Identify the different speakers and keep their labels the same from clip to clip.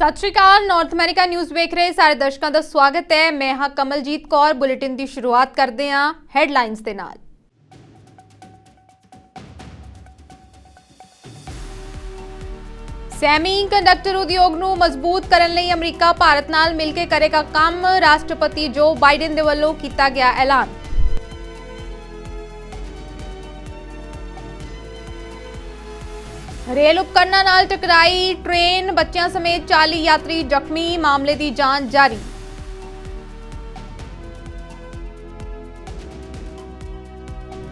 Speaker 1: ਸਤਿ ਸ਼੍ਰੀ ਅਕਾਲ। North America news ਵੇਖ ਰਹੇ ਸਾਰੇ ਦਰਸ਼ਕਾਂ ਦਾ ਸਵਾਗਤ ਹੈ। ਮੈਂ ਹਾਂ ਕਮਲਜੀਤ ਕੌਰ। ਬੁਲੇਟਿਨ ਦੀ ਸ਼ੁਰੂਆਤ ਕਰਦੇ ਹਾਂ ਹੈਡਲਾਈਨਸ ਦੇ ਨਾਲ। ਸੈਮੀ ਕੰਡਕਟਰ ਉਦਯੋਗ ਨੂੰ ਮਜ਼ਬੂਤ ਕਰਨ ਲਈ ਅਮਰੀਕਾ ਭਾਰਤ ਨਾਲ ਮਿਲ ਕੇ ਕਰੇਗਾ ਕੰਮ। ਰਾਸ਼ਟਰਪਤੀ ਜੋ ਬਾਈਡਨ ਦੇ ਵੱਲੋਂ ਕੀਤਾ ਗਿਆ ਐਲਾਨ। रेल उपकरणों नाल टकराई ट्रेन, बच्चों समेत 40 यात्री जख्मी। मामले की जांच जारी।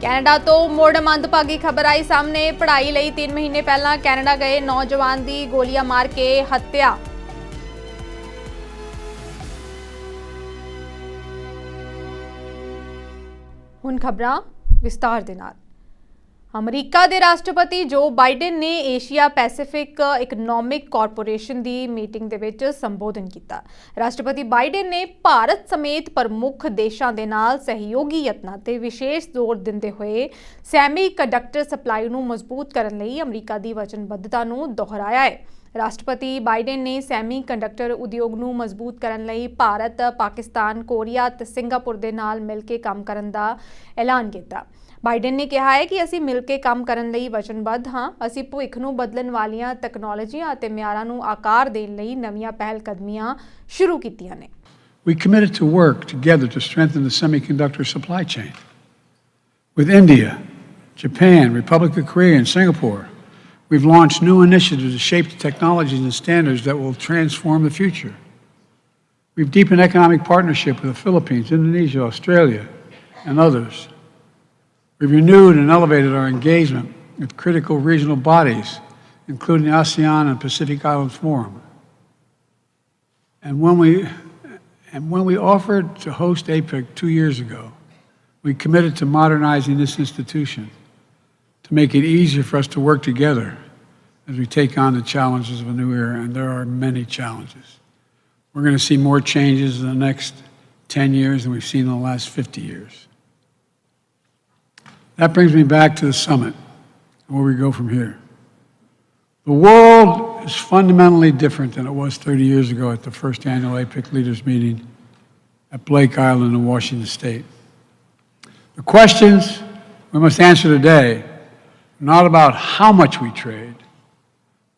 Speaker 1: कैनेडा तो मुड़ मंदभागी खबर आई सामने। पढ़ाई लई 3 महीने पहला कैनेडा गए नौजवान की गोलियां मार के हत्या। हुण खबरां विस्तार दे नाल। अमरीका के राष्ट्रपति जो बाइडन ने एशिया पैसिफिक इकनॉमिक कॉरपोरेशन की मीटिंग दे विच संबोधन किया। राष्ट्रपति बाइडन ने भारत समेत प्रमुख देशों के नाल सहयोगी यत्नां ते विशेष जोर दिंदे हुए सैमी कंडक्टर सप्लाई नूं मजबूत करन लई अमरीका की वचनबद्धता नूं दोहराया है। राष्ट्रपति बाइडन ने सैमी कंडक्टर उद्योग नूं मजबूत करन लई भारत, पाकिस्तान, कोरिया ते सिंगापुर दे नाल मिल के काम करन दा ऐलान किया। बाइडन ने कहा है कि असीं मिल के काम करन लई वचनबद्ध हाँ। असीं भविख नूं बदलण वालियां तकनोलॉजीआं अते मिआरां नूं आकार देण लई नवीआं पहलकदमीआं शुरू कीतीआं ने।
Speaker 2: We committed to work together to strengthen the semiconductor supply chain. With India, Japan, Republic of Korea, and Singapore, we've launched new initiatives to shape the technologies and standards that will transform the future. We've deepened economic partnership with the Philippines, Indonesia, Australia, and others. We've renewed and elevated our engagement with critical regional bodies, including the ASEAN and Pacific Islands Forum. And when we offered to host APEC 2 years ago, we committed to modernizing this institution to make it easier for us to work together as we take on the challenges of a new era, and there are many challenges. We're going to see more changes in the next 10 years than we've seen in the last 50 years. That brings me back to the summit and where we go from here. The world is fundamentally different than it was 30 years ago at the first annual APEC leaders meeting at Blake Island in Washington State. The questions we must answer today are not about how much we trade,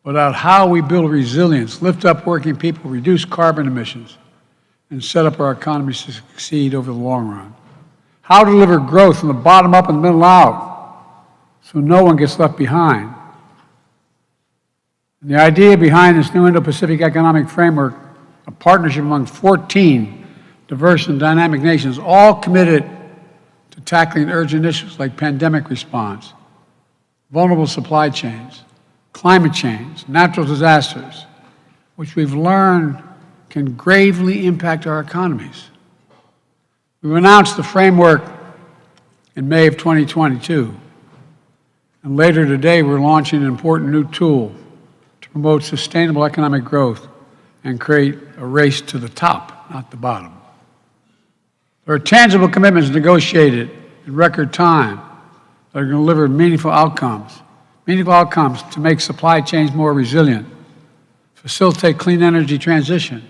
Speaker 2: but about how we build resilience, lift up working people, reduce carbon emissions, and set up our economies to succeed over the long run. How to deliver growth from the bottom up and the middle out so no one gets left behind. And the idea behind this new Indo-Pacific Economic Framework, a partnership among 14 diverse and dynamic nations, all committed to tackling urgent issues like pandemic response, vulnerable supply chains, climate change, natural disasters, which we've learned can gravely impact our economies. We've announced the framework in May of 2022, and later today we're launching an important new tool to promote sustainable economic growth and create a race to the top, not the bottom. There are tangible commitments negotiated in record time that are going to deliver meaningful outcomes to make supply chains more resilient, facilitate clean energy transition.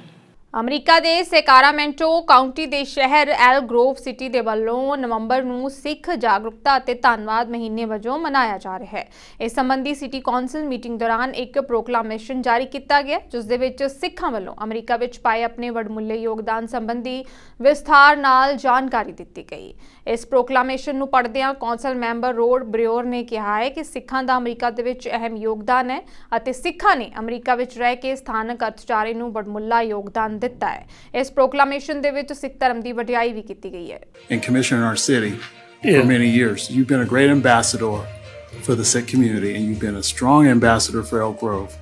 Speaker 1: अमरीका के Sacramento county के शहर L Grove city के वालों नवंबर ਨੂੰ सिख जागरूकता ਅਤੇ ਧੰਨਵਾਦ महीने वजों मनाया जा रहा है। इस संबंधी सिटी कौंसल मीटिंग दौरान एक प्रोकलामेशन जारी किया गया, जिस दे विच सिखां वालों अमरीका विच पाए अपने वडमुੱਲੇ योगदान संबंधी विस्तार नाल जानकारी दी गई। इस प्रोकलामेशन ਨੂੰ पढ़दਿਆਂ कौंसल मैंबर रोड ब्रियोर ने कहा है कि सिखां ਦਾ अमरीका ਦੇ ਵਿੱਚ अहम योगदान है ਅਤੇ सिखां ने अमरीका ਵਿੱਚ ਰਹਿ ਕੇ ਸਥਾਨਕ ਅਰਥਚਾਰੇ ਨੂੰ ਵਡਮੁੱਲਾ योगदान ਦਿੱਤਾ ਹੈ। ਇਸ ਪ੍ਰੋਕਲਾਮੇਸ਼ਨ ਦੇ ਵਿੱਚ ਸਿੱਖ ਧਰਮ ਦੀ ਵਡਿਆਈ ਵੀ ਕੀਤੀ ਗਈ ਹੈ।
Speaker 3: And commissioner in our city for many years. You've been a great ambassador for the Sikh community, and you've been a strong ambassador for Elk Grove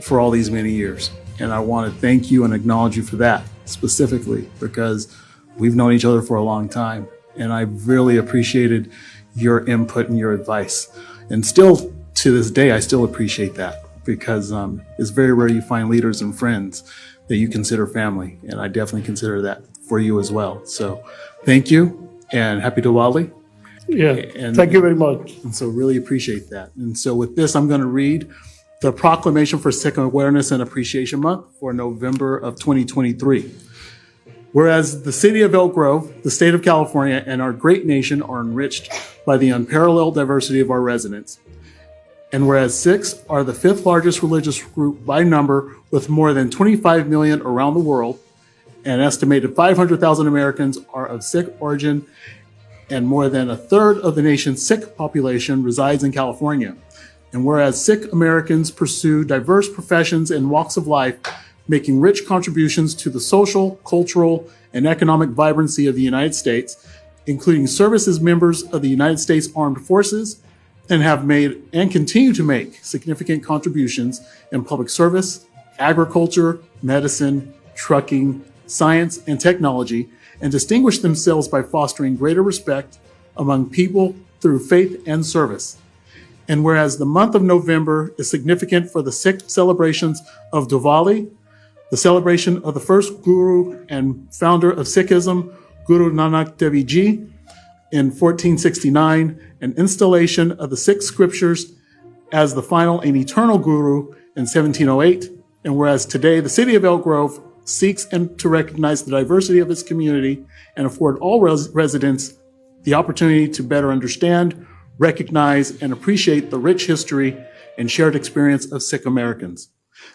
Speaker 3: for all these many years. And I want to thank you and acknowledge you for that specifically, because we've known each other for a long time, and I've really appreciated your input and your advice. And still to this day, I still appreciate that, because it's very rare you find leaders and friends that you consider family, and I definitely consider that for you as well. So thank you, and happy Diwali.
Speaker 4: Yeah, and thank you very much.
Speaker 3: And so really appreciate that. And so with this, I'm going to read the proclamation for Sikh Awareness and Appreciation Month for November of 2023. Whereas the city of Elk Grove, the state of California, and our great nation are enriched by the unparalleled diversity of our residents. And whereas Sikhs are the fifth largest religious group by number with more than 25 million around the world, an estimated 500,000 Americans are of Sikh origin, and more than a third of the nation's Sikh population resides in California. And whereas Sikh Americans pursue diverse professions and walks of life, making rich contributions to the social, cultural, and economic vibrancy of the United States, including service as members of the United States Armed Forces, and have made and continue to make significant contributions in public service, agriculture, medicine, trucking, science, and technology, and distinguish themselves by fostering greater respect among people through faith and service. And whereas the month of November is significant for the Sikh celebrations of Diwali, the celebration of the first Guru and founder of Sikhism, Guru Nanak Dev Ji, in 1469, and installation of the Sikh scriptures as the final and eternal Guru in 1708. And whereas today the city of Elk Grove seeks to recognize the diversity of its community and afford all residents the opportunity to better understand, recognize, and appreciate the rich history and shared experience of Sikh Americans.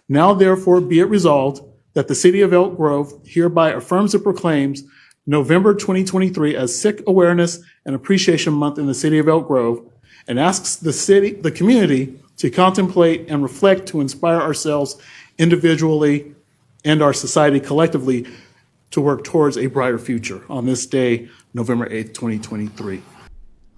Speaker 3: Now, therefore, be it resolved that the city of Elk Grove hereby affirms and proclaims November 2023 as Sikh Awareness and Appreciation Month in the city of Elk Grove, and asks the community to contemplate and reflect to inspire ourselves individually and our society collectively to work towards a brighter future on this day, November 8th, 2023.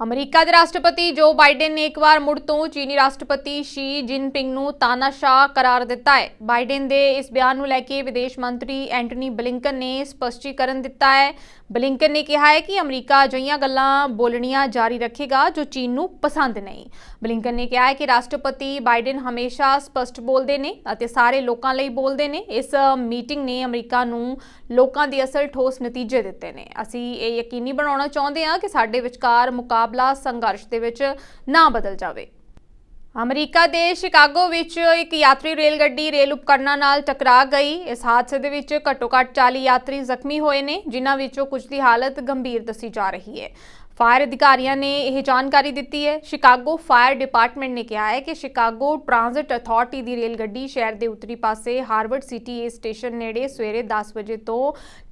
Speaker 1: America ਦੇ ਰਾਸ਼ਟਰਪਤੀ ਜੋ Biden ਨੇ ਇੱਕ ਵਾਰ ਮੁੜ ਤੋਂ ਚੀਨੀ ਰਾਸ਼ਟਰਪਤੀ Shri Jinping ਨੂੰ ਤਾਨਾਸ਼ਾਹ ਕਰਾਰ ਦਿੱਤਾ ਹੈ। ਬਾਈਡਨ ਦੇ ਇਸ ਬਿਆਨ ਨੂੰ ਲੈ ਕੇ ਵਿਦੇਸ਼ ਮੰਤਰੀ ਐਂਟਨੀ ਬਲਿੰਕਨ ਨੇ ਸਪਸ਼ਟੀਕਰਨ ਦਿੱਤਾ ਹੈ। ਬਲਿੰਕਨ ਨੇ ਕਿਹਾ ਹੈ ਕਿ ਅਮਰੀਕਾ ਅਜਿਹੀਆਂ ਗੱਲਾਂ ਬੋਲਣੀਆਂ ਜਾਰੀ ਰੱਖੇਗਾ ਜੋ ਚੀਨ ਨੂੰ ਪਸੰਦ ਨਹੀਂ। ਬਲਿੰਕਨ ਨੇ ਕਿਹਾ ਹੈ ਕਿ ਰਾਸ਼ਟਰਪਤੀ ਬਾਈਡਨ ਹਮੇਸ਼ਾ ਸਪਸ਼ਟ ਬੋਲਦੇ ਨੇ ਅਤੇ ਸਾਰੇ ਲੋਕਾਂ ਲਈ ਬੋਲਦੇ ਨੇ। ਇਸ ਮੀਟਿੰਗ ਨੇ ਅਮਰੀਕਾ ਨੂੰ ਲੋਕਾਂ ਦੀ ਅਸਲ ਠੋਸ ਨਤੀਜੇ ਦਿੱਤੇ ਨੇ। ਅਸੀਂ ਇਹ ਯਕੀਨੀ ਬਣਾਉਣਾ ਚਾਹੁੰਦੇ ਹਾਂ ਕਿ ਸਾਡੇ ਵਿਚਕਾਰ ਮੁਕਾਬਲਾ ਸੰਘਰਸ਼ ਦੇ ਵਿੱਚ ਨਾ ਬਦਲ ਜਾਵੇ। ਅਮਰੀਕਾ ਦੇ ਸ਼ਿਕਾਗੋ ਵਿੱਚ ਇੱਕ ਯਾਤਰੀ ਰੇਲ ਗੱਡੀ ਰੇਲ ਉਪਕਰਨਾਂ ਨਾਲ ਟਕਰਾ ਗਈ। ਇਸ ਹਾਦਸੇ ਦੇ ਵਿੱਚ ਘੱਟੋ-ਘੱਟ 40 ਯਾਤਰੀ ਜ਼ਖਮੀ ਹੋਏ ਨੇ, ਜਿਨ੍ਹਾਂ ਵਿੱਚੋਂ ਕੁਝ ਦੀ ਹਾਲਤ ਗੰਭੀਰ ਦੱਸੀ ਜਾ ਰਹੀ ਹੈ। फायर अधिकारियों ने यह जानकारी दी है। शिकागो फायर डिपार्टमेंट ने कहा है कि शिकागो ट्रांजिट अथॉरिटी की रेलगड्डी शहर के उत्तरी पासे हार्वर्ड सिटी ए स्टेशन नेड़े सवेरे 10 बजे तो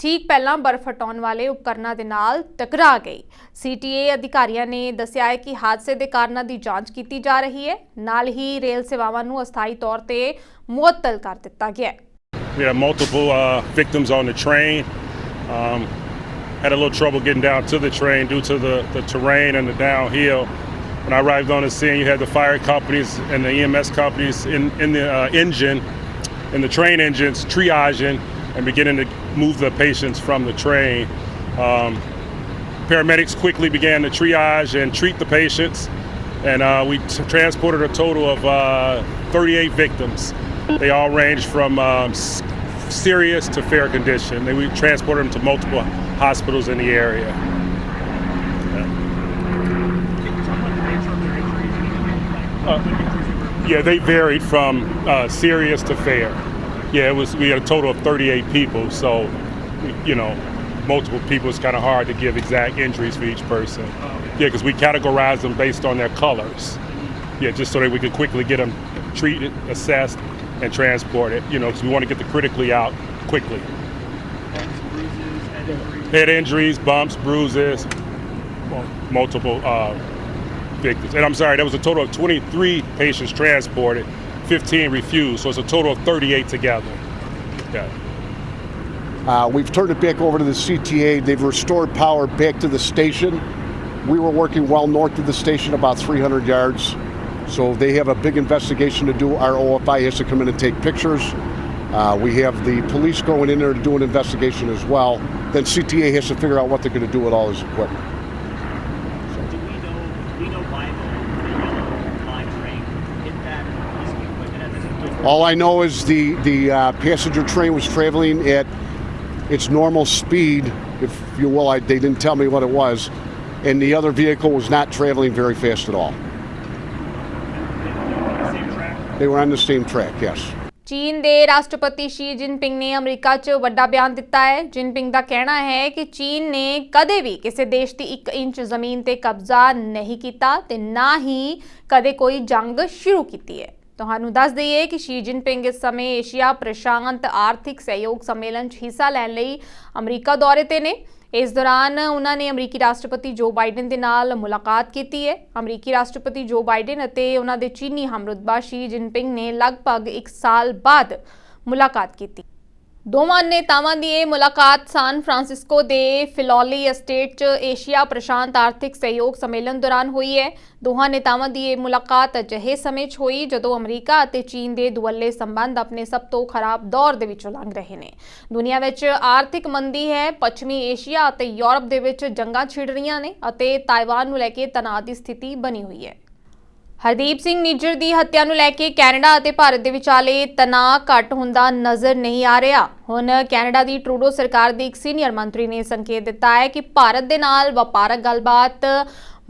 Speaker 1: ठीक पहला बर्फ हटाने वाले उपकरणों के नाल टकरा गई। सीटीए अधिकारियों ने दस्सिया है कि हादसे के कारणों की जांच की जा रही है। नाल ही रेल सेवावां नूं अस्थाई तौर पर मुअत्तल कर दिता गया है।
Speaker 4: We have multiple victims on the train. Had a little trouble getting down to the train due to the terrain and the downhill. When I arrived on the scene, you had the fire companies and the EMS companies in the engine, in the train engines, triaging and beginning to move the patients from the train. Paramedics quickly began to triage and treat the patients, and we transported a total of 38 victims. They all ranged from serious to fair condition. We transported them to multiple hospitals in the area. Yeah, they varied from serious to fair. Yeah, we had a total of 38 people, so multiple people. It's kind of hard to give exact injuries for each person. Yeah, because we categorize them based on their colors. Yeah, just so that we could quickly get them treated, assessed, and transported. Because we want to get the critically out quickly. Head injuries, bumps, bruises, multiple victims. And I'm sorry, there was a total of 23 patients transported, 15 refused, so it's a total of 38 together. Yeah.
Speaker 5: We've turned it back over to the CTA. They've restored power back to the station. We were working well north of the station, about 300 yards. So they have a big investigation to do. Our OFI has to come in and take pictures. We have the police going in there to do an investigation as well. Then CTA has to figure out what they're going to do with all this equipment.
Speaker 6: So do we know why the yellow line train hit that piece of equipment?
Speaker 5: All I know is the passenger train was traveling at its normal speed, if you will. They didn't tell me what it was. And the other vehicle was not traveling very fast at all.
Speaker 6: Same track?
Speaker 5: They were on the same track, yes.
Speaker 1: ਚੀਨ ਦੇ ਰਾਸ਼ਟਰਪਤੀ Shri Jinping ਨੇ America 'ਚ ਵੱਡਾ ਬਿਆਨ ਦਿੱਤਾ ਹੈ। Jinping ਦਾ ਕਹਿਣਾ ਹੈ ਕਿ ਚੀਨ ਨੇ ਕਦੇ ਵੀ ਕਿਸੇ ਦੇਸ਼ ਦੀ 1 ਇੰਚ ਜ਼ਮੀਨ ਤੇ ਕਬਜ਼ਾ ਨਹੀਂ ਕੀਤਾ ਤੇ ਨਾ ਹੀ ਕਦੇ ਕੋਈ ਜੰਗ ਸ਼ੁਰੂ ਕੀਤੀ ਹੈ। ਤੁਹਾਨੂੰ ਦੱਸ ਦਈਏ ਕਿ ਸ਼ੀ ਜਿਨਪਿੰਗ ਇਸ ਸਮੇਂ ਏਸ਼ੀਆ ਪ੍ਰਸ਼ਾਂਤ ਆਰਥਿਕ ਸਹਿਯੋਗ ਸੰਮੇਲਨ 'ਚ ਹਿੱਸਾ ਲੈਣ ਲਈ ਅਮਰੀਕਾ ਦੌਰੇ ਤੇ ਨੇ। ਇਸ ਦੌਰਾਨ ਉਹਨਾਂ ਨੇ ਅਮਰੀਕੀ ਰਾਸ਼ਟਰਪਤੀ ਜੋ ਬਾਈਡਨ ਦੇ ਨਾਲ ਮੁਲਾਕਾਤ ਕੀਤੀ ਹੈ। ਅਮਰੀਕੀ ਰਾਸ਼ਟਰਪਤੀ ਜੋ ਬਾਈਡਨ ਅਤੇ ਉਹਨਾਂ ਦੇ ਚੀਨੀ ਹਮਰੁਤਬਾ ਸ਼ੀ ਜਿਨਪਿੰਗ ਨੇ ਲਗਭਗ 1 ਸਾਲ ਬਾਅਦ ਮੁਲਾਕਾਤ ਕੀਤੀ। ਦੋਵਾਂ ਨੇਤਾਵਾਂ ਦੀ ਇਹ ਮੁਲਾਕਾਤ ਸਾਨ ਫਰਾਂਸਿਸਕੋ ਦੇ ਫਿਲੌਲੀ ਐਸਟੇਟ 'ਚ ਏਸ਼ੀਆ ਪ੍ਰਸ਼ਾਂਤ ਆਰਥਿਕ ਸਹਿਯੋਗ ਸੰਮੇਲਨ ਦੌਰਾਨ ਹੋਈ ਹੈ। ਦੋਹਾਂ ਨੇਤਾਵਾਂ ਦੀ ਇਹ ਮੁਲਾਕਾਤ ਅਜਿਹੇ ਸਮੇਂ 'ਚ ਹੋਈ ਜਦੋਂ ਅਮਰੀਕਾ ਅਤੇ ਚੀਨ ਦੇ ਦੁਵੱਲੇ ਸੰਬੰਧ ਆਪਣੇ ਸਭ ਤੋਂ ਖਰਾਬ ਦੌਰ ਦੇ ਵਿੱਚੋਂ ਲੰਘ ਰਹੇ ਨੇ। ਦੁਨੀਆ ਵਿੱਚ ਆਰਥਿਕ ਮੰਦੀ ਹੈ, ਪੱਛਮੀ ਏਸ਼ੀਆ ਅਤੇ ਯੂਰਪ ਦੇ ਵਿੱਚ ਜੰਗਾਂ ਛਿੜ ਰਹੀਆਂ ਨੇ ਅਤੇ ਤਾਇਵਾਨ ਨੂੰ ਲੈ ਕੇ ਤਣਾਅ ਦੀ ਸਥਿਤੀ ਬਣੀ ਹੋਈ ਹੈ। ਹਰਦੀਪ ਸਿੰਘ ਨਿੱਜਰ ਦੀ ਹੱਤਿਆ ਨੂੰ ਲੈ ਕੇ ਕੈਨੇਡਾ ਅਤੇ ਭਾਰਤ ਦੇ ਵਿਚਾਲੇ ਤਣਾਅ ਘੱਟ ਹੁੰਦਾ ਨਜ਼ਰ ਨਹੀਂ ਆ ਰਿਹਾ। ਹੁਣ ਕੈਨੇਡਾ ਦੀ ਟਰੂਡੋ ਸਰਕਾਰ ਦੇ ਇੱਕ ਸੀਨੀਅਰ ਮੰਤਰੀ ਨੇ ਸੰਕੇਤ ਦਿੱਤਾ ਹੈ ਕਿ ਭਾਰਤ ਦੇ ਨਾਲ ਵਪਾਰਕ ਗੱਲਬਾਤ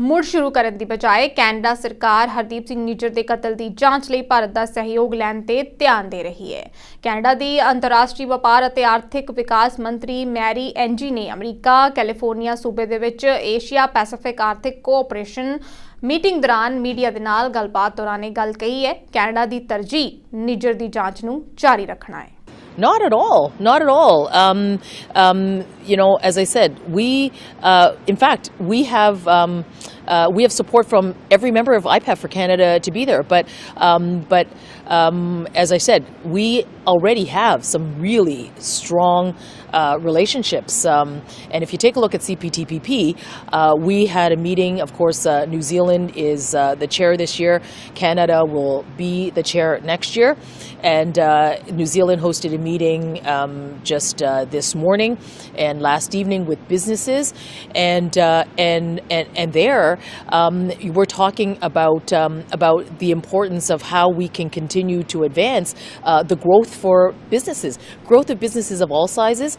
Speaker 1: ਮੁੜ ਸ਼ੁਰੂ ਕਰਨ ਦੀ ਬਜਾਏ ਕੈਨੇਡਾ ਸਰਕਾਰ ਹਰਦੀਪ ਸਿੰਘ ਨਿੱਜਰ ਦੇ ਕਤਲ ਦੀ ਜਾਂਚ ਲਈ ਭਾਰਤ ਦਾ ਸਹਿਯੋਗ ਲੈਣ ਤੇ ਧਿਆਨ ਦੇ ਰਹੀ ਹੈ। ਕੈਨੇਡਾ ਦੀ ਅੰਤਰਰਾਸ਼ਟਰੀ ਵਪਾਰ ਅਤੇ ਆਰਥਿਕ ਵਿਕਾਸ ਮੰਤਰੀ ਮੈਰੀ ਐਂਜੀ ਨੇ ਅਮਰੀਕਾ ਕੈਲੀਫੋਰਨੀਆ ਸੂਬੇ ਦੇ ਵਿੱਚ ਏਸ਼ੀਆ ਪੈਸੀਫਿਕ ਆਰਥਿਕ ਕੋਆਪਰੇਸ਼ਨ ਮੀਟਿੰਗ ਦੌਰਾਨ ਮੀਡੀਆ ਦੇ ਨਾਲ ਗੱਲਬਾਤ ਦੌਰਾਨ ਇਹ ਗੱਲ ਕਹੀ ਹੈ। ਕੈਨੇਡਾ ਦੀ ਤਰਜੀਹ ਨਿੱਜਰ ਦੀ ਜਾਂਚ ਨੂੰ ਜਾਰੀ ਰੱਖਣਾ ਹੈ।
Speaker 7: Not at all. Not at all. You know, as I said, in fact, we have support from every member of IPAF for Canada to be there. But as I said, we already have some really strong relationships. And if you take a look at CPTPP, we had a meeting. Of course, New Zealand is the chair this year. Canada will be the chair next year. And New Zealand hosted a meeting just this morning and last evening with businesses, and there we're talking about the importance of how we can continue to advance the growth for businesses, growth of businesses of all sizes.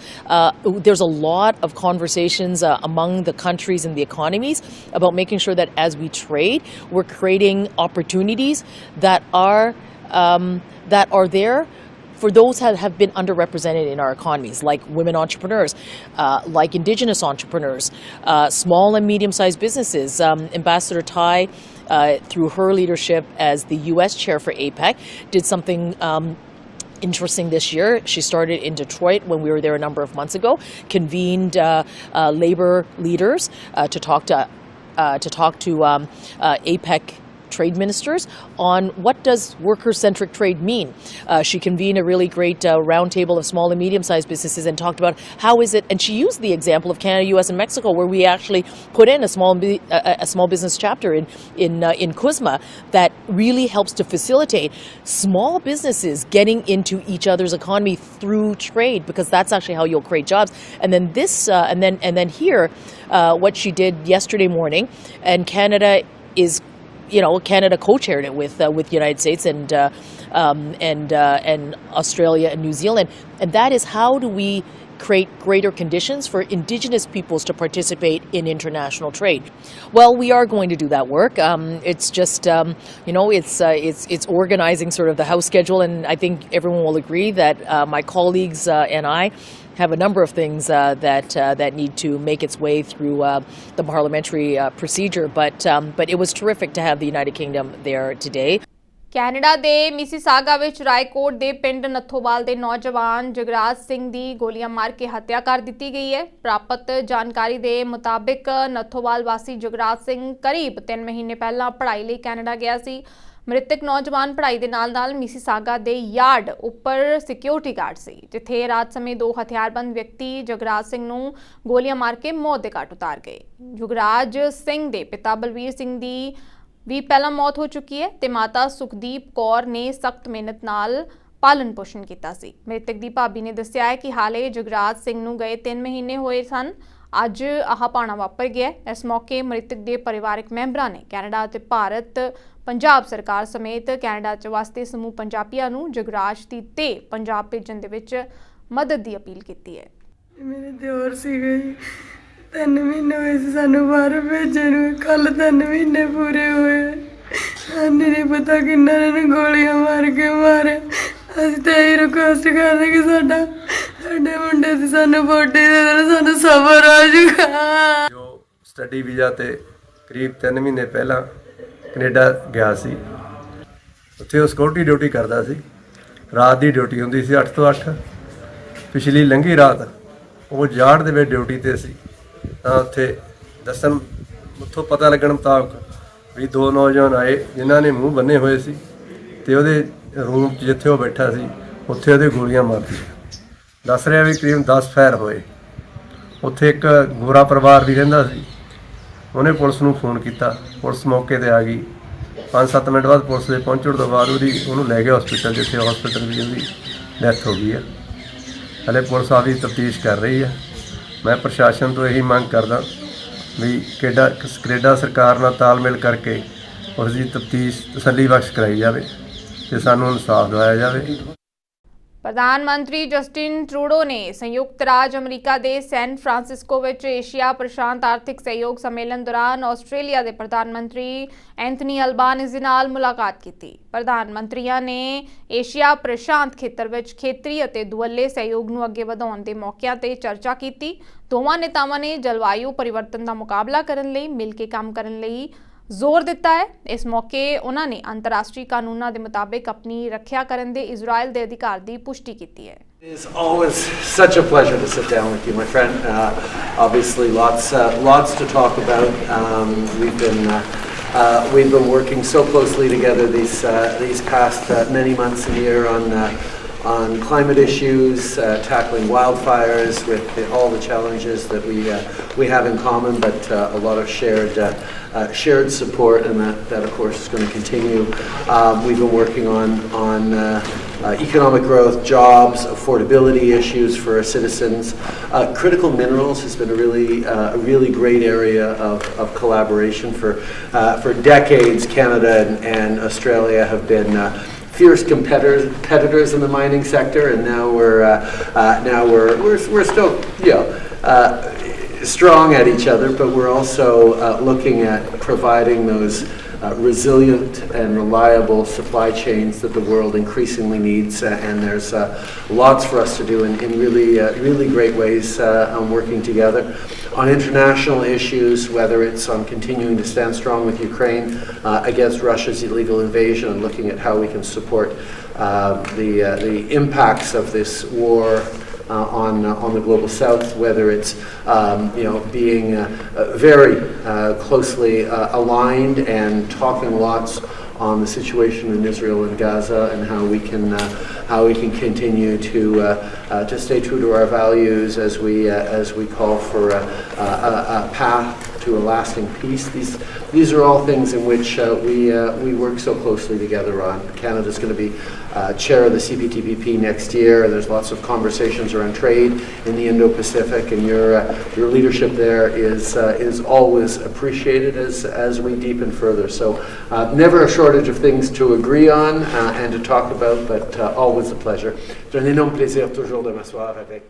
Speaker 7: There's a lot of conversations among the countries and the economies about making sure that as we trade, we're creating opportunities that are there for those that have been underrepresented in our economies, like women entrepreneurs, like Indigenous entrepreneurs, small and medium-sized businesses. Ambassador Tai, through her leadership as the U.S. chair for APEC, did something interesting this year. She started in Detroit when we were there a number of months ago, convened labor leaders to talk to APEC trade ministers on what does worker-centric trade mean. She convened a really great roundtable of small and medium-sized businesses and talked about how is it, and she used the example of Canada, US, and Mexico, where we actually put in a small business chapter in CUSMA that really helps to facilitate small businesses getting into each other's economy through trade, because that's actually how you'll create jobs. And then this, and then here, what she did yesterday morning, and Canada is. You know, Canada co-chaired it with the United States and Australia and New Zealand, and that is how do we create greater conditions for Indigenous peoples to participate in international trade. Well, we are going to do that work. It's just you know, it's organizing sort of the House schedule, and I think everyone will agree that my colleagues and I have a number of things that need to make its way through the parliamentary procedure. But it was terrific to have the United Kingdom there today.
Speaker 1: Canada ਦੇ Mississauga ਵਿੱਚ ਰਾਏਕੋਟ ਦੇ ਪਿੰਡ ਨੱਥੋਵਾਲ ਦੇ ਨੌਜਵਾਨ ਜਗਰਾਜ ਸਿੰਘ ਦੀ ਗੋਲੀਆਂ ਮਾਰ ਕੇ ਹੱਤਿਆ ਕਰ ਦਿੱਤੀ ਗਈ ਹੈ। ਪ੍ਰਾਪਤ ਜਾਣਕਾਰੀ ਦੇ ਮੁਤਾਬਿਕ ਨੱਥੋਵਾਲ ਵਾਸੀ ਜਗਰਾਜ ਸਿੰਘ ਕਰੀਬ 3 ਮਹੀਨੇ ਪਹਿਲਾਂ ਪੜ੍ਹਾਈ ਲਈ ਕੈਨੇਡਾ ਗਿਆ ਸੀ। ਮ੍ਰਿਤਕ ਨੌਜਵਾਨ ਪੜ੍ਹਾਈ ਦੇ ਨਾਲ-ਨਾਲ ਮਿਸੀਸਾਗਾ ਦੇ ਯਾਰਡ ਉੱਪਰ ਸਿਕਿਉਰਿਟੀ ਗਾਰਡ ਸੀ, ਜਿੱਥੇ ਰਾਤ ਸਮੇਂ 2 ਹਥਿਆਰਬੰਦ ਵਿਅਕਤੀ ਜਗਰਾਜ ਸਿੰਘ ਨੂੰ ਗੋਲੀਆਂ ਮਾਰ ਕੇ ਮੌਤ ਦੇ ਘਾਟ ਉਤਾਰ ਗਏ। ਜਗਰਾਜ ਸਿੰਘ ਦੇ ਪਿਤਾ ਬਲਵੀਰ ਸਿੰਘ ਦੀ ਵੀ ਪਹਿਲਾਂ ਮੌਤ ਹੋ ਚੁੱਕੀ ਹੈ ਤੇ ਮਾਤਾ ਸੁਖਦੀਪ ਕੌਰ ਨੇ ਸਖਤ ਮਿਹਨਤ ਨਾਲ ਪਾਲਣ ਪੋਸ਼ਣ ਕੀਤਾ ਸੀ। ਮ੍ਰਿਤਕ ਦੀ ਭਾਬੀ ਨੇ ਦੱਸਿਆ ਹੈ ਕਿ ਹਾਲੇ ਜਗਰਾਜ ਸਿੰਘ ਨੂੰ ਗਏ 3 ਮਹੀਨੇ ਹੋਏ ਸਨ। ਅੱਜ ਆਹ ਭਾਣਾ ਵਾਪਰ ਗਿਆ। ਇਸ ਮੌਕੇ ਮ੍ਰਿਤਕ ਦੇ ਪਰਿਵਾਰਕ ਮੈਂਬਰਾਂ ਨੇ ਕੈਨੇਡਾ ਅਤੇ ਭਾਰਤ ਪੰਜਾਬ ਸਰਕਾਰ ਸਮੇਤ ਕੈਨੇਡਾ 'ਚ ਵਸਦੇ ਸਮੂਹ ਪੰਜਾਬੀਆਂ ਨੂੰ ਜਗਰਾਜ ਦੀ ਤੇ ਪੰਜਾਬ ਭੇਜਣ ਦੇ ਵਿੱਚ ਮਦਦ ਦੀ ਅਪੀਲ ਕੀਤੀ ਹੈ।
Speaker 8: ਮੇਰੇ ਦਿਓਰ ਸੀਗੇ ਜੀ, 3 ਮਹੀਨੇ ਹੋਏ ਸੀ ਸਾਨੂੰ ਬਾਹਰ ਭੇਜੇ ਨੂੰ, ਕੱਲ 3 ਮਹੀਨੇ ਪੂਰੇ ਹੋਏ। ਸਾਨੂੰ ਨਹੀਂ ਪਤਾ ਕਿੰਨਾਂ ਨੇ ਗੋਲੀਆਂ ਮਾਰ ਕੇ ਮਾਰਿਆ। ਅਸੀਂ ਤਾਂ ਇਹ ਰਿਕੁਐਸਟ ਕਰਦੇ ਕਿ ਸਾਡੇ ਮੁੰਡੇ ਦੀ ਸਾਨੂੰ ਬੋਡੀ ਦੇ ਦੇਣ, ਸਾਨੂੰ ਸਬਰ ਆ ਜਾਊਗਾ।
Speaker 9: ਜੋ ਸਟੱਡੀ ਵੀਜ਼ਾ ਤੇ ਕਰੀਬ 3 ਮਹੀਨੇ ਪਹਿਲਾਂ ਕੈਨੇਡਾ ਗਿਆ ਸੀ, ਉੱਥੇ ਉਹ ਸਿਕਿਉਰਿਟੀ ਡਿਊਟੀ ਕਰਦਾ ਸੀ। ਰਾਤ ਦੀ ਡਿਊਟੀ ਹੁੰਦੀ ਸੀ 8 ਤੋਂ 8। ਪਿਛਲੀ ਲੰਘੀ ਰਾਤ ਉਹ ਜਾੜ ਦੇ ਵਿੱਚ ਡਿਊਟੀ ਤੇ ਸੀ, ਤਾਂ ਉੱਥੇ ਦੱਸਣ ਉੱਥੋਂ ਪਤਾ ਲੱਗਣ ਮੁਤਾਬਕ ਵੀ 2 ਨੌਜਵਾਨ ਆਏ ਜਿਨ੍ਹਾਂ ਨੇ ਮੂੰਹ ਬੰਨੇ ਹੋਏ ਸੀ, ਤੇ ਉਹਦੇ ਰੂਮ 'ਚ ਜਿੱਥੇ ਉਹ ਬੈਠਾ ਸੀ ਉੱਥੇ ਉਹਦੇ ਗੋਲੀਆਂ ਮਾਰਤੀਆਂ। ਦੱਸ ਰਿਹਾ ਵੀ ਕਰੀਬ 10 ਫਾਇਰ ਹੋਏ। ਉੱਥੇ ਇੱਕ ਗੋਰਾ ਪਰਿਵਾਰ ਵੀ ਰਹਿੰਦਾ ਸੀ, ਉਹਨੇ ਪੁਲਿਸ ਨੂੰ ਫੋਨ ਕੀਤਾ। ਪੁਲਿਸ ਮੌਕੇ 'ਤੇ ਆ ਗਈ। 5-7 ਮਿੰਟ ਬਾਅਦ ਪੁਲਿਸ ਦੇ ਪਹੁੰਚਣ ਤੋਂ ਬਾਅਦ ਉਹਨੂੰ ਲੈ ਗਏ ਹਸਪੀਟਲ, ਜਿੱਥੇ ਹਸਪੀਟਲ ਵੀ ਉਹਦੀ ਡੈਥ ਹੋ ਗਈ ਹੈ। ਹਲੇ ਪੁਲਿਸ ਆਪਦੀ ਤਫਤੀਸ਼ ਕਰ ਰਹੀ ਹੈ। ਮੈਂ ਪ੍ਰਸ਼ਾਸਨ ਤੋਂ ਇਹੀ ਮੰਗ ਕਰਦਾ ਵੀ ਕੈਨੇਡਾ ਸਰਕਾਰ ਨਾਲ ਤਾਲਮੇਲ ਕਰਕੇ ਉਸ ਦੀ ਤਫਤੀਸ਼ ਤਸੱਲੀ ਬਖਸ਼ ਕਰਾਈ ਜਾਵੇ ਤੇ ਸਾਨੂੰ ਇਨਸਾਫ ਦਿਵਾਇਆ ਜਾਵੇ।
Speaker 1: ਪ੍ਰਧਾਨ ਮੰਤਰੀ ਜਸਟਿਨ ਟਰੂਡੋ ਨੇ ਸੰਯੁਕਤ ਰਾਜ ਅਮਰੀਕਾ ਦੇ ਸੈਨ ਫਰਾਂਸਿਸਕੋ ਵਿੱਚ ਏਸ਼ੀਆ ਪ੍ਰਸ਼ਾਂਤ ਆਰਥਿਕ ਸਹਿਯੋਗ ਸੰਮੇਲਨ ਦੌਰਾਨ ਆਸਟ੍ਰੇਲੀਆ ਦੇ ਪ੍ਰਧਾਨ ਮੰਤਰੀ ਐਂਥਨੀ ਅਲਬਾਨੀਜ਼ ਨਾਲ ਮੁਲਾਕਾਤ ਕੀਤੀ। ਪ੍ਰਧਾਨ ਮੰਤਰੀਆਂ ਨੇ ਏਸ਼ੀਆ ਪ੍ਰਸ਼ਾਂਤ ਖੇਤਰ ਵਿੱਚ ਖੇਤਰੀ ਅਤੇ ਦੁਵੱਲੇ ਸਹਿਯੋਗ ਨੂੰ ਅੱਗੇ ਵਧਾਉਣ ਦੇ ਮੌਕਿਆਂ ਤੇ ਚਰਚਾ ਕੀਤੀ। ਦੋਵਾਂ ਨੇਤਾਵਾਂ ਨੇ ਜਲਵਾਯੂ ਪਰਿਵਰਤਨ ਦਾ ਮੁਕਾਬਲਾ ਕਰਨ ਲਈ ਮਿਲ ਕੇ ਕੰਮ ਕਰਨ ਲਈ ਜ਼ੋਰ ਦਿੱਤਾ ਹੈ। ਇਸ ਮੌਕੇ ਉਹਨਾਂ ਨੇ ਅੰਤਰਰਾਸ਼ਟਰੀ ਕਾਨੂੰਨਾਂ ਦੇ ਮੁਤਾਬਿਕ ਆਪਣੀ ਰੱਖਿਆ ਕਰਨ ਦੇ ਇਜ਼ਰਾਈਲ ਦੇ ਅਧਿਕਾਰ ਦੀ ਪੁਸ਼ਟੀ ਕੀਤੀ ਹੈ।
Speaker 10: It is always such a pleasure to sit down with you, my friend. Obviously, lots to talk about. We've been working so closely together these past many months and year on climate issues, tackling wildfires, with all the challenges that we have in common, but a lot of shared support, and that of course is going to continue. We've been working on economic growth, jobs, affordability issues for our citizens. Critical minerals has been a really great area of collaboration for decades. Canada and Australia have been fierce competitors in the mining sector, and now we're still strong at each other, but we're also looking at providing those resilient and reliable supply chains that the world increasingly needs, and there's lots for us to do in really great ways on working together on international issues, whether it's on continuing to stand strong with Ukraine against Russia's illegal invasion, and looking at how we can support the impacts of this war on the global south, whether it's being very closely aligned and talking lots on the situation in Israel and Gaza, and how we can continue to stay true to our values as we call for a path to a lasting peace. These are all things in which we work so closely together on. Canada's going to be chair of the CPTPP next year, and there's lots of conversations around trade in the Indo-Pacific, and your leadership there is always appreciated as we deepen further. So never a shortage of things to agree on and to talk about, but always a pleasure. C'est un énorme plaisir toujours de m'asseoir avec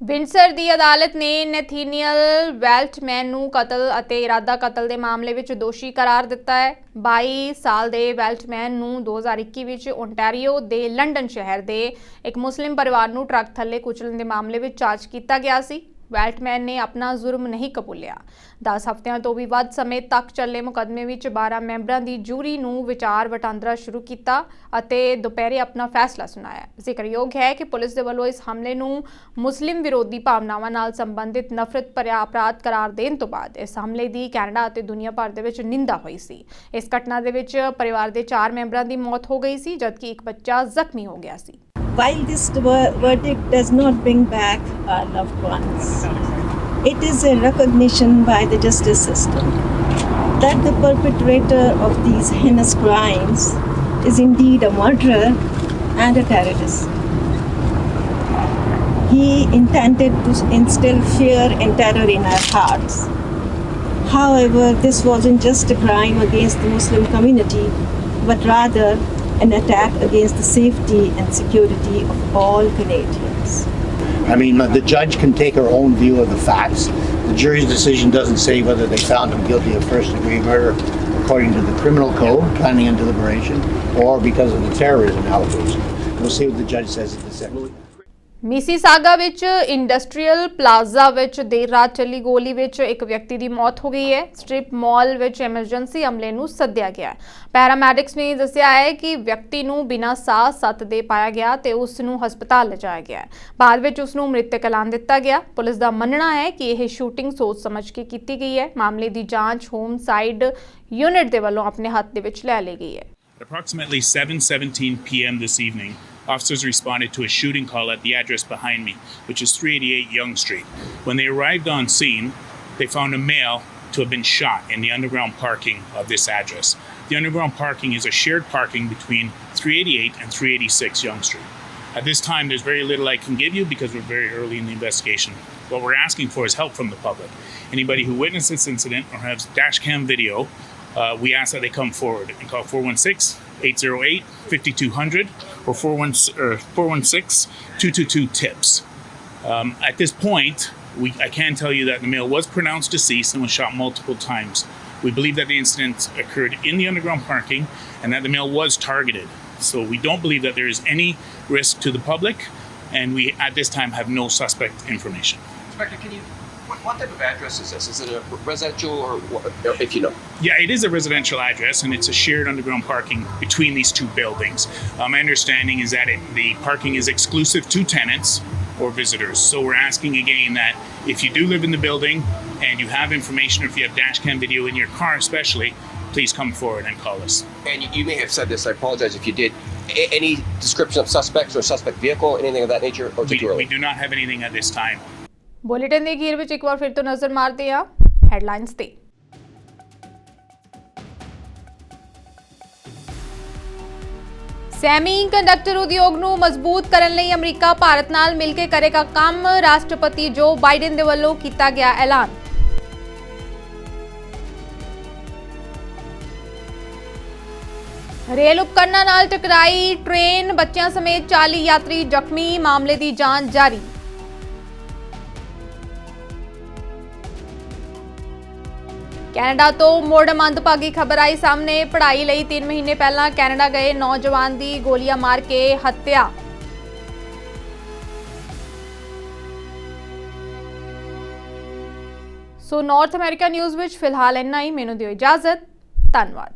Speaker 1: Windsor ਦੀ ਅਦਾਲਤ ਨੇ ਨੈਥੀਨੀਅਲ ਵੈਲਟਮੈਨ ਨੂੰ ਕਤਲ ਅਤੇ ਇਰਾਦਾ ਕਤਲ ਦੇ ਮਾਮਲੇ ਵਿੱਚ ਦੋਸ਼ੀ ਕਰਾਰ ਦਿੱਤਾ ਹੈ। 22 ਸਾਲ ਦੇ ਵੈਲਟਮੈਨ ਨੂੰ 2021 ਵਿੱਚ ਓਨਟਾਰੀਓ ਦੇ ਲੰਡਨ ਸ਼ਹਿਰ ਦੇ ਇੱਕ ਮੁਸਲਿਮ ਪਰਿਵਾਰ ਨੂੰ ਟਰੱਕ ਥੱਲੇ ਕੁਚਲਣ ਦੇ ਮਾਮਲੇ ਵਿੱਚ ਚਾਰਜ ਕੀਤਾ ਗਿਆ ਸੀ। ਵੈਲਟਮੈਨ ਨੇ ਆਪਣਾ ਜੁਰਮ ਨਹੀਂ ਕਬੂਲਿਆ। 10 ਹਫ਼ਤਿਆਂ ਤੋਂ ਵੀ ਵੱਧ ਸਮੇਂ ਤੱਕ ਚੱਲੇ ਮੁਕੱਦਮੇ ਵਿੱਚ 12 ਮੈਂਬਰਾਂ ਦੀ ਜੂਰੀ ਨੂੰ ਵਿਚਾਰ ਵਟਾਂਦਰਾ ਸ਼ੁਰੂ ਕੀਤਾ ਅਤੇ ਦੁਪਹਿਰੇ ਆਪਣਾ ਫੈਸਲਾ ਸੁਣਾਇਆ। ਜ਼ਿਕਰਯੋਗ ਹੈ ਕਿ ਪੁਲਿਸ ਦੇ ਵੱਲੋਂ ਇਸ ਹਮਲੇ ਨੂੰ ਮੁਸਲਿਮ ਵਿਰੋਧੀ ਭਾਵਨਾਵਾਂ ਨਾਲ ਸੰਬੰਧਿਤ ਨਫ਼ਰਤ ਭਰਿਆ ਅਪਰਾਧ ਕਰਾਰ ਦੇਣ ਤੋਂ ਬਾਅਦ ਇਸ ਹਮਲੇ ਦੀ ਕੈਨੇਡਾ ਅਤੇ ਦੁਨੀਆ ਭਰ ਦੇ ਵਿੱਚ ਨਿੰਦਾ ਹੋਈ ਸੀ। ਇਸ ਘਟਨਾ ਦੇ ਵਿੱਚ ਪਰਿਵਾਰ ਦੇ 4 ਮੈਂਬਰਾਂ ਦੀ ਮੌਤ ਹੋ ਗਈ ਸੀ, ਜਦਕਿ ਇੱਕ ਬੱਚਾ ਜ਼ਖਮੀ ਹੋ ਗਿਆ ਸੀ।
Speaker 11: While this verdict does not bring back our loved ones, it is a recognition by the justice system that the perpetrator of these heinous crimes is indeed a murderer and a terrorist. He intended to instill fear and terror in our hearts. However, this wasn't just a crime against the Muslim community, but rather an attack against the safety and security of all Canadians.
Speaker 12: I mean, the judge can take her own view of the facts. The jury's decision doesn't say whether they found him guilty of first-degree murder according to the criminal code, planning and deliberation, or because of the terrorism allegation. We'll see what the judge says at the second.
Speaker 1: Mississauga ਵਿੱਚ industrial plaza ਵਿੱਚ ਦੇਰ ਰਾਤ ਚੱਲੀ ਗੋਲੀ ਵਿੱਚ ਇੱਕ ਵਿਅਕਤੀ ਦੀ ਮੌਤ ਹੋ ਗਈ ਹੈ। ਸਟ੍ਰਿਪ ਮਾਲ ਵਿੱਚ ਐਮਰਜੈਂਸੀ ਅਮਲੇ ਨੂੰ ਸੱਦਿਆ ਗਿਆ ਹੈ। ਪੈਰਾਮੈਡਿਕਸ ਨੇ ਦੱਸਿਆ ਹੈ ਕਿ ਵਿਅਕਤੀ ਨੂੰ ਬਿਨਾਂ ਸਾਹ ਸੱਤ ਦੇ ਪਾਇਆ ਗਿਆ ਤੇ ਉਸ ਨੂੰ ਹਸਪਤਾਲ ਲਿਜਾਇਆ ਗਿਆ ਹੈ। ਬਾਅਦ ਵਿੱਚ ਉਸ ਨੂੰ ਮ੍ਰਿਤਕ ਐਲਾਨ ਦਿੱਤਾ ਗਿਆ। ਪੁਲਿਸ ਦਾ ਮੰਨਣਾ ਹੈ ਕਿ ਇਹ ਸ਼ੂਟਿੰਗ ਸੋਚ ਸਮਝ ਕੇ ਕੀਤੀ ਗਈ ਹੈ। ਮਾਮਲੇ ਦੀ ਜਾਂਚ ਹੋਮ ਸਾਈਡ ਯੂਨਿਟ ਦੇ ਵੱਲੋਂ ਆਪਣੇ ਹੱਥ ਦੇ ਵਿੱਚ ਲੈ ਲਈ ਗਈ ਹੈ।
Speaker 13: Approximately 7:17 p.m. this evening, officers responded to a shooting call at the address behind me, which is 388 Yonge Street. When they arrived on scene, they found a male to have been shot in the underground parking of this address. The underground parking is a shared parking between 388 and 386 Yonge Street. At this time, there's very little I can give you because we're very early in the investigation. What we're asking for is help from the public. Anybody who witnessed this incident or has dash cam video, we ask that they come forward and call 416-808-5200 or 416-222-TIPS. At this point, I can tell you that the male was pronounced deceased and was shot multiple times. We believe that the incident occurred in the underground parking and that the male was targeted. So we don't believe that there is any risk to the public, and we at this time have no suspect information.
Speaker 14: Inspector, can you... What type of address is this? Is it a residential or what, if you know?
Speaker 13: Yeah, it is a residential address and it's a shared underground parking between these two buildings. My understanding is that the parking is exclusive to tenants or visitors. So we're asking again that if you do live in the building and you have information, or if you have dash cam video in your car especially, please come forward and call us.
Speaker 14: And you may have said this, I apologize if you did. Any description of suspects or suspect vehicle, anything of that nature? Or
Speaker 13: We do not have anything at this time.
Speaker 1: Bulletin ਦੇ ਅਖੀਰ ਵਿੱਚ ਇੱਕ ਵਾਰ ਫਿਰ ਤੋਂ ਨਜ਼ਰ ਮਾਰਦੇ ਹਾਂ headlines ਤੇ। ਸੈਮੀ ਕੰਡਕਟਰ ਉਦਯੋਗ ਨੂੰ ਮਜ਼ਬੂਤ ਕਰਨ ਲਈ ਅਮਰੀਕਾ ਭਾਰਤ ਨਾਲ ਮਿਲ ਕੇ ਕਰੇਗਾ ਕੰਮ, ਰਾਸ਼ਟਰਪਤੀ ਜੋ ਬਾਈਡਨ ਦੇ ਵੱਲੋਂ ਕੀਤਾ ਗਿਆ ਐਲਾਨ। ਰੇਲ ਉਪਕਰਨਾਂ ਨਾਲ ਟਕਰਾਈ ਟ੍ਰੇਨ, ਬੱਚਿਆਂ ਸਮੇਤ 40 ਯਾਤਰੀ ਜ਼ਖਮੀ, ਮਾਮਲੇ ਦੀ ਜਾਂਚ ਜਾਰੀ। ਕੈਨੇਡਾ ਤੋਂ ਮੁੜ ਮੰਦਭਾਗੀ ਖਬਰ ਆਈ ਸਾਹਮਣੇ। ਪੜ੍ਹਾਈ ਲਈ 3 ਮਹੀਨੇ ਪਹਿਲਾਂ ਕੈਨੇਡਾ ਗਏ ਨੌਜਵਾਨ ਦੀ ਗੋਲੀਆਂ ਮਾਰ ਕੇ ਹੱਤਿਆ। ਸੋ ਨਾਰਥ ਅਮਰੀਕਾ ਨਿਊਜ਼ ਵਿੱਚ ਫਿਲਹਾਲ ਇੰਨਾ ਹੀ। ਮੈਨੂੰ ਦਿਓ ਇਜਾਜ਼ਤ। ਧੰਨਵਾਦ।